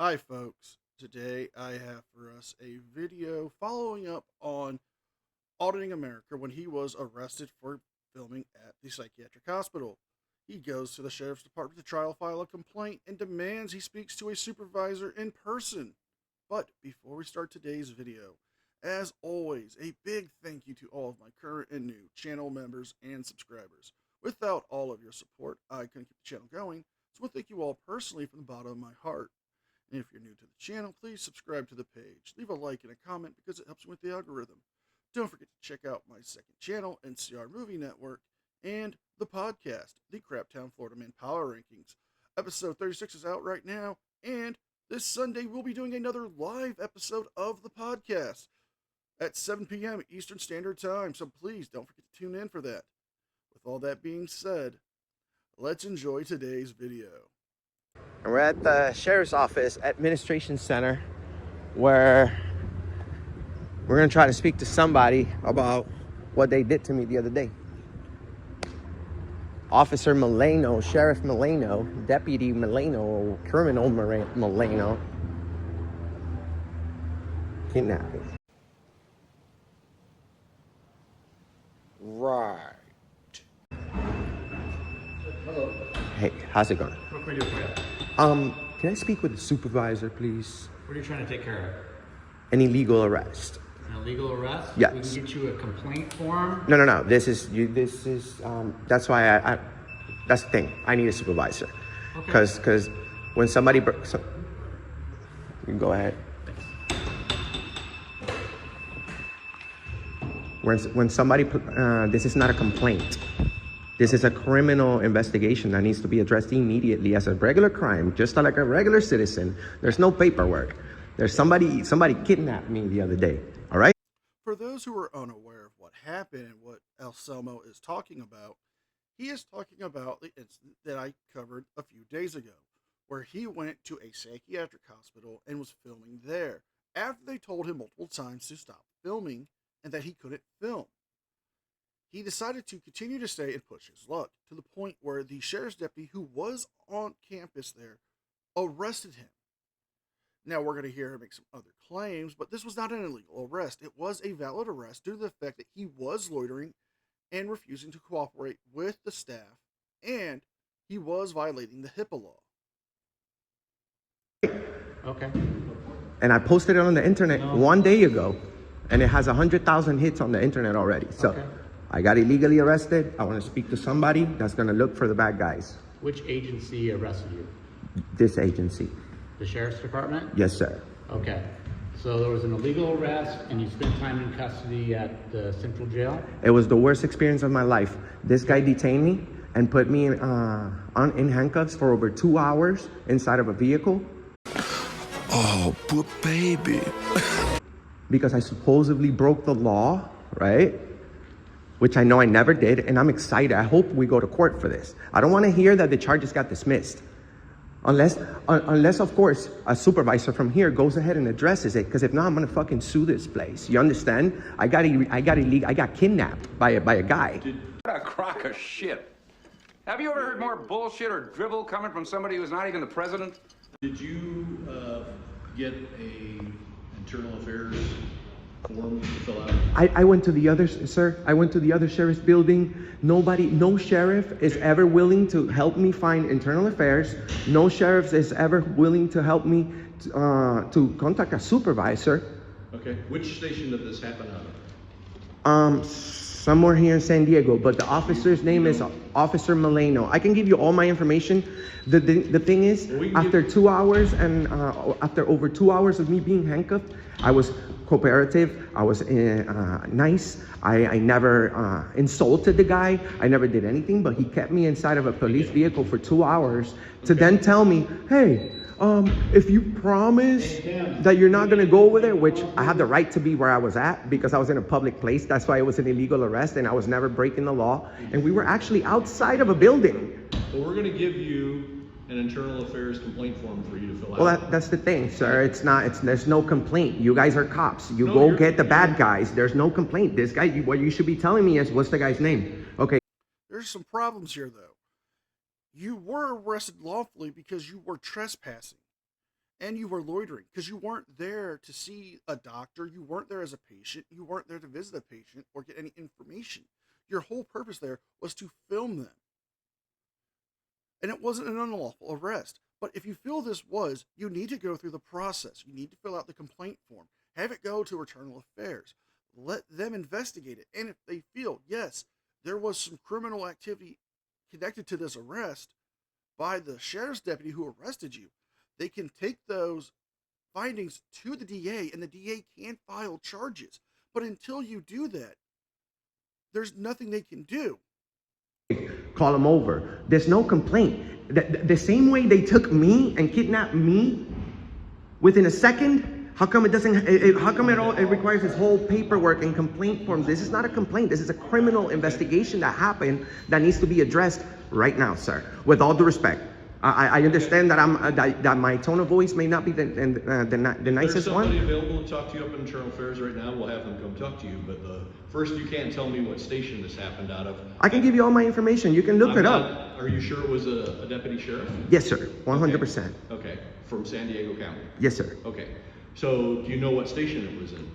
Hi folks, today I have for us a video following up on auditing America when he was arrested for filming at the psychiatric hospital. He goes to the sheriff's department to try to file a complaint and demands he speaks to a supervisor in person. But before we start today's video, as always, a big thank you to all of my current and new channel members and subscribers. Without all of your support, I couldn't keep the channel going, so I want to thank you all personally from the bottom of my heart. And if you're new to the channel, please subscribe to the page. Leave a like and a comment because it helps me with the algorithm. Don't forget to check out my second channel, NCR Movie Network, and the podcast, the Craptown Florida Man Power Rankings. Episode 36 is out right now, and this Sunday we'll be doing another live episode of the podcast at 7 p.m. Eastern Standard Time, so please don't forget to tune in for that. With all that being said, let's enjoy today's video. And we're at the sheriff's office administration center where we're gonna try to speak to somebody about what they did to me the other day. Officer Milano, Sheriff Milano, Deputy Milano, Criminal Milano, kidnapping. Right. Hello. Hey, how's it going? What can we do for you? Can I speak with the supervisor, please? What are you trying to take care of? An illegal arrest. An illegal arrest? Yes. We can get you a complaint form. No. This is that's why I that's the thing. I need a supervisor. Okay. Because when somebody you can go ahead. When somebody this is not a complaint. This is a criminal investigation that needs to be addressed immediately as a regular crime, just like a regular citizen. There's no paperwork. There's somebody kidnapped me the other day. All right. For those who are unaware of what happened and what Anselmo is talking about, he is talking about the incident that I covered a few days ago, where he went to a psychiatric hospital and was filming there after they told him multiple times to stop filming and that he couldn't film. He decided to continue to stay and push his luck to the point where the sheriff's deputy who was on campus there arrested him. Now we're going to hear him make some other claims, but this was not an illegal arrest. It was a valid arrest due to the fact that he was loitering and refusing to cooperate with the staff, and he was violating the HIPAA law. Okay. And I posted it on the internet 1 day ago, and it has 100,000 hits on the internet already. So Okay. I got illegally arrested. I want to speak to somebody that's going to look for the bad guys. Which agency arrested you? This agency. The sheriff's department? Yes, sir. Okay. So there was an illegal arrest and you spent time in custody at the central jail? It was the worst experience of my life. This guy detained me and put me in handcuffs for over 2 hours inside of a vehicle. Oh, poor baby. Because I supposedly broke the law, right? Which I know I never did, and I'm excited. I hope we go to court for this. I don't want to hear that the charges got dismissed. Unless of course, a supervisor from here goes ahead and addresses it, because if not, I'm gonna fucking sue this place. You understand? I got kidnapped by a guy. What a crock of shit. Have you ever heard more bullshit or drivel coming from somebody who's not even the president? Did you get a internal affairs form to fill out? I went to the other, sir, I went to the other sheriff's building. No sheriff is ever willing to help me find internal affairs. No sheriff is ever willing to help me to contact a supervisor. Okay. Which station did this happen out of? Somewhere here in San Diego, but the officer's name is Officer Milano. I can give you all my information. The thing is, after 2 hours and after over 2 hours of me being handcuffed, I was cooperative. I was nice. I never insulted the guy. I never did anything, but he kept me inside of a police vehicle for 2 hours to then tell me, hey, if you promise that you're not gonna go over there, which I had the right to be where I was at because I was in a public place. That's why it was an illegal arrest and I was never breaking the law. And we were actually outside of a building. Well, we're going to give you an internal affairs complaint form for you to fill out. Well, that's the thing, sir. There's no complaint. You guys are cops. You No, go you're- get the bad guys. There's no complaint. This guy, what you should be telling me is, what's the guy's name? Okay. There's some problems here, though. You were arrested lawfully because you were trespassing. and you were loitering because you weren't there to see a doctor, you weren't there as a patient, you weren't there to visit a patient or get any information. Your whole purpose there was to film them. And it wasn't an unlawful arrest. But if you feel this was, you need to go through the process. You need to fill out the complaint form, have it go to Internal Affairs, let them investigate it. And if they feel, yes, there was some criminal activity connected to this arrest by the sheriff's deputy who arrested you, they can take those findings to the DA and the DA can file charges. But until you do that, there's nothing they can do. Call him over. There's no complaint. The same way they took me and kidnapped me within a second, how come it doesn't, how come it requires this whole paperwork and complaint forms? This is not a complaint. This is a criminal investigation that happened that needs to be addressed right now, sir. With all due respect. I understand that that my tone of voice may not be the nicest one. There's somebody available to talk to you up in Internal Affairs right now. We'll have them come talk to you. But first, you can't tell me what station this happened out of. I can give you all my information. You can look it up. Are you sure it was a deputy sheriff? Yes, sir. 100%. Okay. From San Diego County? Yes, sir. Okay. So, do you know what station it was in?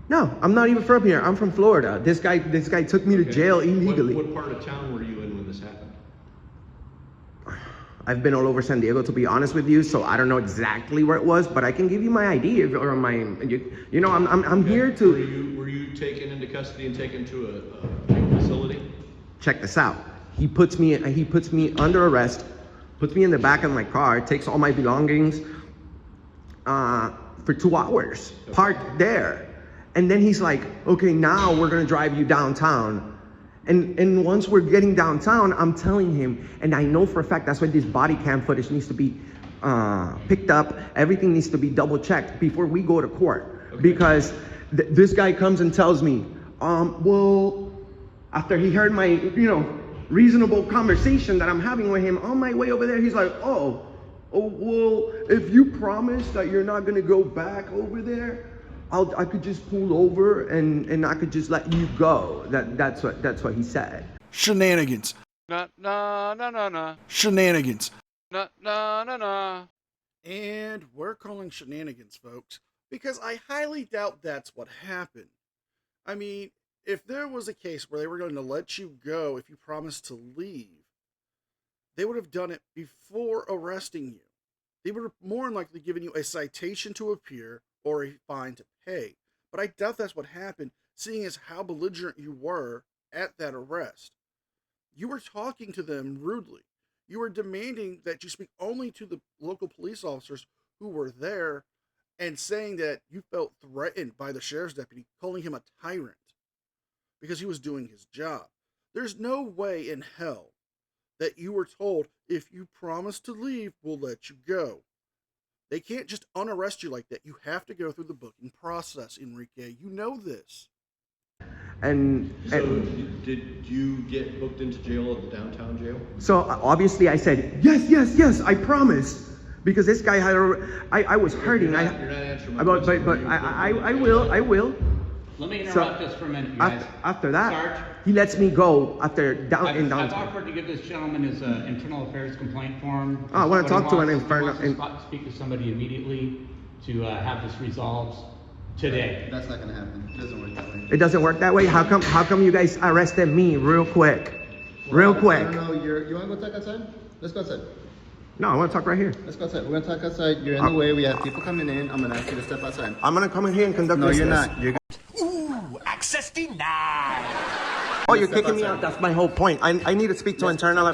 No, I'm not even from here. I'm from Florida. This guy took me to jail illegally. What part of town were you in when this happened? I've been all over San Diego, to be honest with you, so I don't know exactly where it was, but I can give you my ID or my, you know, I'm here to. Were you taken into custody and taken to a facility? Check this out. He puts me under arrest, puts me in the back of my car, takes all my belongings for 2 hours, parked there, and then he's like, okay, now we're gonna drive you downtown. And once we're getting downtown, I'm telling him, and I know for a fact that's why this body cam footage needs to be picked up. Everything needs to be double checked before we go to court. Okay. Because this guy comes and tells me, well, after he heard my, reasonable conversation that I'm having with him on my way over there, he's like, oh, well, if you promise that you're not gonna go back over there, I could just pull over and I could just let you go. That's what he said. Shenanigans. Na. Shenanigans. Na. And we're calling shenanigans, folks, because I highly doubt that's what happened. I mean, if there was a case where they were going to let you go if you promised to leave, they would have done it before arresting you. They would have more than likely given you a citation to appear or a fine to pay. But I doubt that's what happened, seeing as how belligerent you were at that arrest. You were talking to them rudely. You were demanding that you speak only to the local police officers who were there and saying that you felt threatened by the sheriff's deputy, calling him a tyrant because he was doing his job. There's no way in hell that you were told, if you promise to leave, we'll let you go. They can't just unarrest you like that. You have to go through the booking process, Enrique. You know this. So did you get booked into jail at the downtown jail? So obviously I said, yes, I promise. Because this guy had I was hurting. You're not answering my question. But I will. Let me interrupt just for a minute, you guys. After that, Sarge, he lets me go after I've downtown. offered to give this gentleman his internal affairs complaint form. Oh, I want to talk to an internal. infernal. Speak to somebody immediately to have this resolved today. That's not gonna happen. It doesn't work that way. It doesn't work that way. How come you guys arrested me real quick? Real quick. I don't know. You wanna go talk outside? Let's go outside. No, I want to talk right here. Let's go outside. We're gonna talk outside. You're in the way. We have people coming in. I'm gonna ask you to step outside. I'm gonna come in here and conduct No, business. you're not. You're Access denied. Oh, you're kicking me out. That's my whole point. I need to speak to internal.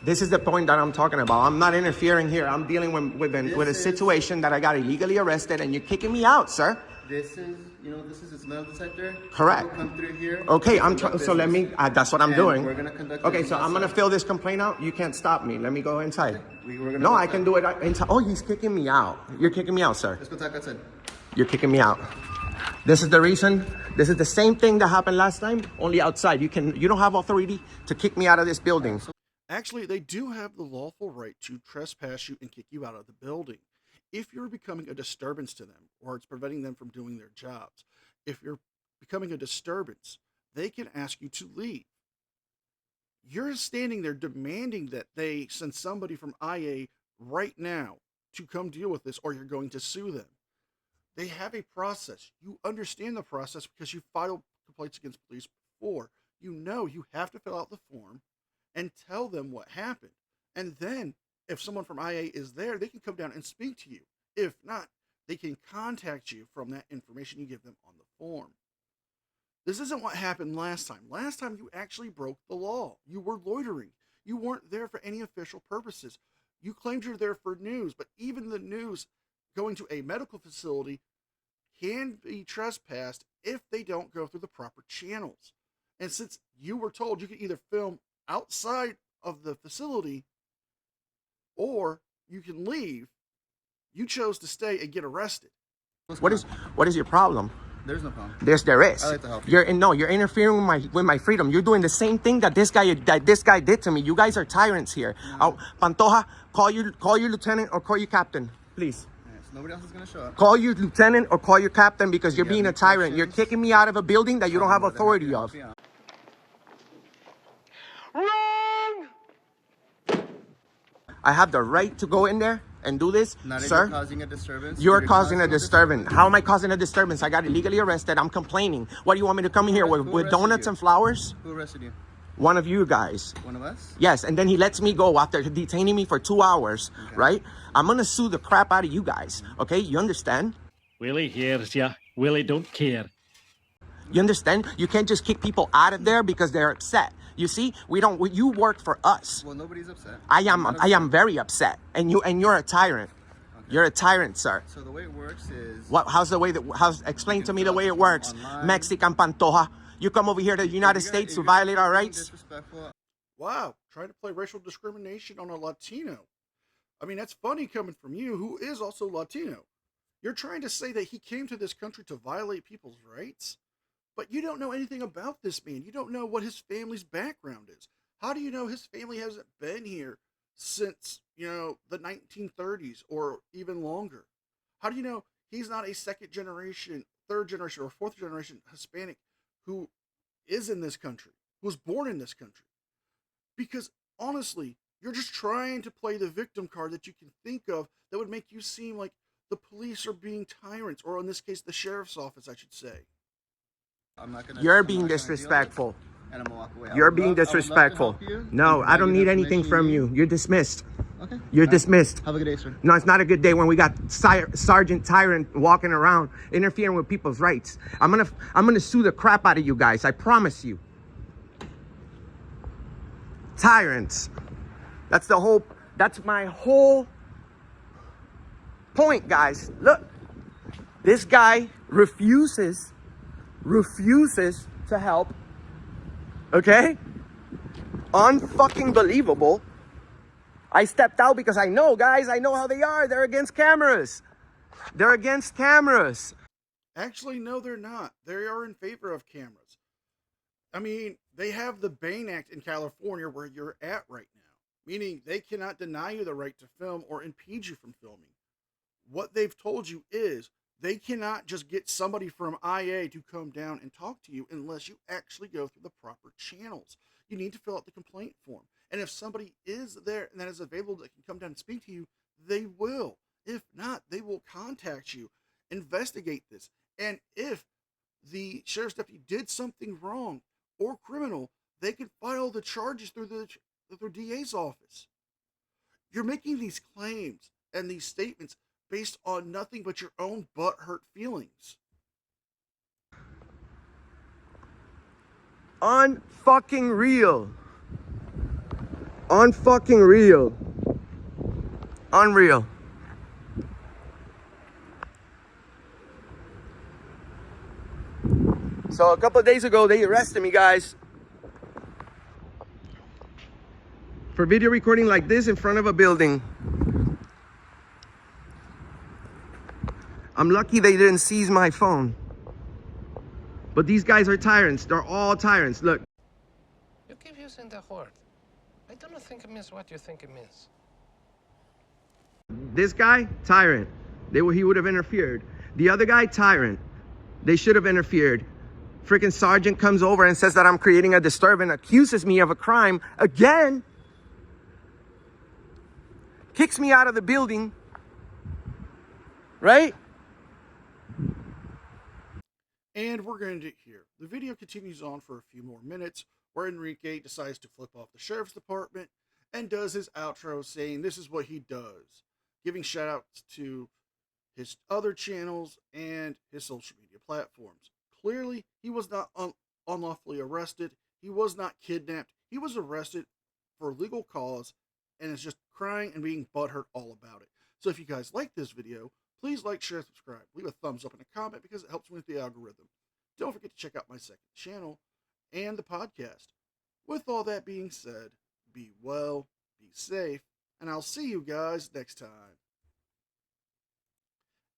This is the point that I'm talking about. I'm not interfering here. I'm dealing with a situation that I got illegally arrested, and you're kicking me out, sir. This is a smell detector. Correct. People come through here. Okay, so let me. That's what I'm doing. We're gonna conduct. Okay, so I'm gonna fill this complaint out. You can't stop me. Let me go inside. We're gonna No, go I can outside. do it inside. Oh, he's kicking me out. You're kicking me out, sir. Let's go talk outside. You're kicking me out. This is the reason. This is the same thing that happened last time, only outside. You don't have authority to kick me out of this building. Actually, they do have the lawful right to trespass you and kick you out of the building if you're becoming a disturbance to them or it's preventing them from doing their jobs. If you're becoming a disturbance, they can ask you to leave. You're standing there demanding that they send somebody from IA right now to come deal with this or you're going to sue them. They have a process. You understand the process because you filed complaints against police before. You know you have to fill out the form and tell them what happened. And then if someone from IA is there, they can come down and speak to you. If not, they can contact you from that information you give them on the form. This isn't what happened last time. Last time you actually broke the law. You were loitering. You weren't there for any official purposes. You claimed you're there for news, but even the news going to a medical facility can be trespassed if they don't go through the proper channels. And since you were told you could either film outside of the facility or you can leave, you chose to stay and get arrested. What is your problem? There's no problem. There is. I like to help you. You're interfering with my freedom. You're doing the same thing that this guy did to me. You guys are tyrants here. No. Pantoja, call your lieutenant or call your captain, please. Yeah, so nobody else is gonna show up. Call your lieutenant or call your captain because you're being a tyrant. questions? You're kicking me out of a building that you don't have authority of. Wrong! I have the right to go in there and do this, Not if sir. you're causing a disturbance. You're causing a disturbance. How am I causing a disturbance? I got illegally arrested. I'm complaining. What do you want me to come in here with arrested donuts you? and flowers? Who arrested you? One of you guys. One of us? Yes, and then he lets me go after detaining me for 2 hours, right? I'm gonna sue the crap out of you guys, okay? You understand? Willie hears ya. Willie don't care. You understand? You can't just kick people out of there because they're upset. You see, you work for us. Well, nobody's upset. I am very upset, and you're a tyrant. Okay. You're a tyrant, sir. So the way it works is... Explain to me the way it works. Online. Mexican Pantoja. You come over here to the United States to violate our rights? Disrespectful. Wow, trying to play racial discrimination on a Latino. I mean, that's funny coming from you, who is also Latino. You're trying to say that he came to this country to violate people's rights? But you don't know anything about this man. You don't know what his family's background is. How do you know his family hasn't been here since, the 1930s or even longer? How do you know he's not a second generation, third generation, or fourth generation Hispanic who is in this country, who was born in this country? Because honestly, you're just trying to play the victim card that you can think of that would make you seem like the police are being tyrants, or in this case, the sheriff's office, I should say. You're being disrespectful. And I'm gonna walk away. You're being disrespectful. No, I don't need anything from you. You're dismissed. Okay. You're dismissed. Have a good day, sir. No, it's not a good day when we got Sergeant Tyrant walking around interfering with people's rights. I'm gonna sue the crap out of you guys. I promise you. Tyrants. That's my whole point, guys. Look, this guy refuses to help. Okay? Unfucking believable. I stepped out because I know, guys, I know how they are. They're against cameras. They're against cameras. Actually, no, they're not. They are in favor of cameras. I mean, they have the Bain Act in California where you're at right now, meaning they cannot deny you the right to film or impede you from filming. What they've told you is they cannot just get somebody from IA to come down and talk to you unless you actually go through the proper channels. You need to fill out the complaint form. And if somebody is there and that is available that can come down and speak to you, they will. If not, they will contact you, investigate this. And if the sheriff's deputy did something wrong or criminal, they can file the charges through the DA's office. You're making these claims and these statements based on nothing but your own butthurt feelings. Unfucking real. Unfucking real. Unreal. So a couple of days ago, they arrested me, guys, for video recording like this in front of a building. I'm lucky they didn't seize my phone. But these guys are tyrants. They're all tyrants. Look. You keep using the word. I don't think it means what you think it means. This guy, tyrant. He would have interfered. The other guy, tyrant. They should have interfered. Freaking sergeant comes over and says that I'm creating a disturbance, accuses me of a crime again. Kicks me out of the building. right? And we're going to end it here. The video continues on for a few more minutes where Enrique decides to flip off the sheriff's department and does his outro saying this is what he does, giving shout outs to his other channels and his social media platforms. Clearly, he was not unlawfully arrested. He was not kidnapped. He was arrested for a legal cause and is just crying and being butthurt all about it. So if you guys like this video, please like, share, subscribe. Leave a thumbs up and a comment because it helps me with the algorithm. Don't forget to check out my second channel and the podcast. With all that being said, be well, be safe, and I'll see you guys next time.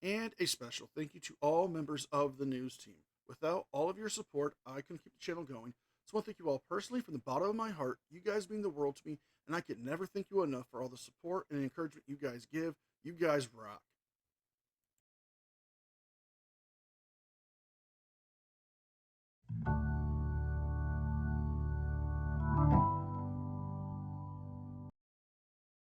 And a special thank you to all members of the news team. Without all of your support, I couldn't keep the channel going. So I want to thank you all personally from the bottom of my heart. You guys mean the world to me, and I could never thank you enough for all the support and encouragement you guys give. You guys rock.